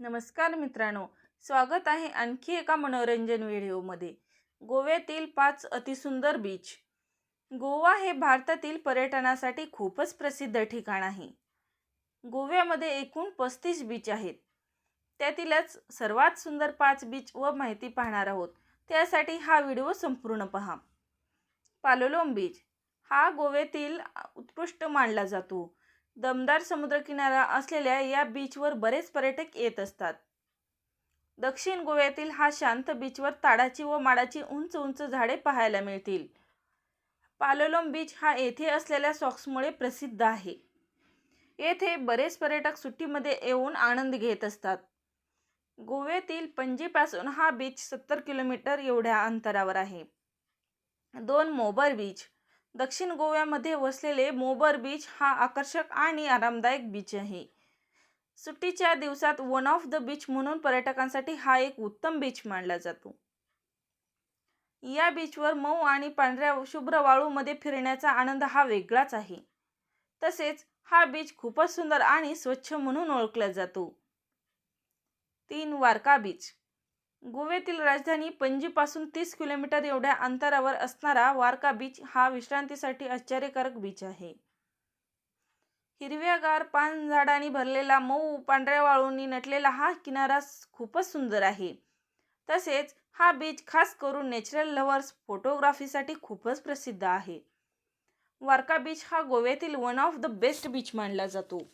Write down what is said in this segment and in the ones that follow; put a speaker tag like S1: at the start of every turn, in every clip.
S1: नमस्कार मित्रांनो, स्वागत आहे आणखी एका मनोरंजन व्हिडिओमध्ये। गोव्यातील 5 अतिसुंदर बीच। गोवा हे भारतातील पर्यटनासाठी खूपच प्रसिद्ध ठिकाण आहे। गोव्यामध्ये एकूण 35 बीच आहेत। त्यातीलच सर्वात सुंदर 5 बीच व माहिती पाहणार आहोत। त्यासाठी हा व्हिडिओ संपूर्ण पहा। पालोलोम बीच हा गोव्यातील उत्कृष्ट मानला जातो। दमदार समुद्रकिनारा असलेल्या या बीचवर बरेच पर्यटक येत असतात। दक्षिण गोव्यातील हा शांत बीचवर ताडाची व माडाची उंच उंच झाडे पाहायला मिळतील। पालोलोम बीच हा येथे असलेल्या सॉक्समुळे प्रसिद्ध आहे। येथे बरेच पर्यटक सुट्टीमध्ये येऊन आनंद घेत असतात। गोव्यातील पणजीपासून हा बीच 70 किलोमीटर एवढ्या अंतरावर आहे। 2 मोबर बीच दक्षिण गोव्यामध्ये वसलेले मोबर बीच हा आकर्षक आणि आरामदायक बीच आहे। सुट्टीच्या दिवसात वन ऑफ द बीच म्हणून पर्यटकांसाठी हा एक उत्तम बीच मानला जातो। या बीचवर मऊ आणि पांढऱ्या शुभ्र वाळूमध्ये फिरण्याचा आनंद हा वेगळाच आहे। तसेच हा बीच खूपच सुंदर आणि स्वच्छ म्हणून ओळखला जातो। 3 वारका बीच गोव्यातील राजधानी पणजीपासून 30 किलोमीटर एवढ्या अंतरावर असणारा वारका बीच हा विश्रांतीसाठी आश्चर्यकारक बीच आहे। हिरव्यागार पान झाडांनी भरलेला मऊ पांढऱ्या वाळूंनी नटलेला हा किनारा खूपच सुंदर आहे। तसेच हा बीच खास करून नॅचरल लव्हर्स फोटोग्राफीसाठी खूपच प्रसिद्ध आहे। वारका बीच हा गोव्यातील one of the best beach मानला जातो।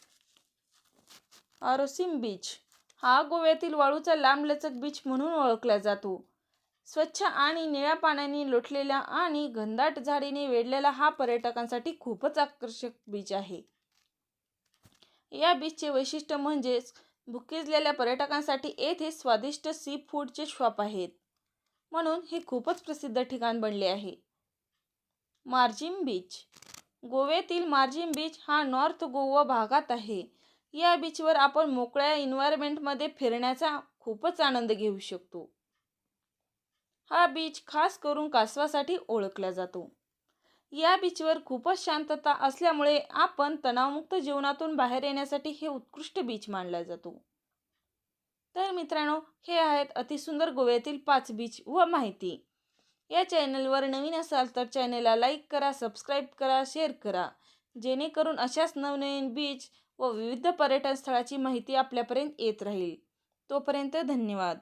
S1: आरोसिम बीच हा गोव्यातील वाळूचा लांबलचक बीच म्हणून ओळखला जातो। स्वच्छ आणि निळ्या पाण्याने लोटलेला आणि घनदाट झाडीने वेढलेला हा पर्यटकांसाठी खूपच आकर्षक बीच आहे। या बीचचे वैशिष्ट्य म्हणजेच भुकेजलेल्या पर्यटकांसाठी येथे स्वादिष्ट सी फूडचे शॉप आहेत, म्हणून हे खूपच प्रसिद्ध ठिकाण बनले आहे। मार्जिम बीच गोव्यातील मार्जिम बीच हा नॉर्थ गोवा भागात आहे। या बीचवर आपण मोकळ्या एन्व्हायरमेंटमध्ये फिरण्याचा खूपच आनंद घेऊ शकतो। हा बीच खास करून कासवासाठी ओळखला जातो। या बीचवर खूपच शांतता असल्यामुळे आपण तणावमुक्त जीवनातून बाहेर येण्यासाठी हे उत्कृष्ट बीच मानला जातो। तर मित्रांनो, हे आहेत अतिसुंदर गोव्यातील 5 बीच व माहिती। या चॅनलवर नवीन असाल तर चॅनलला लाईक करा, सबस्क्राईब करा, शेअर करा, जेणेकरून अशाच नवनवीन बीच व विविध पर्यटन स्थळाची माहिती आपल्यापर्यंत येत राहील। तोपर्यंत धन्यवाद।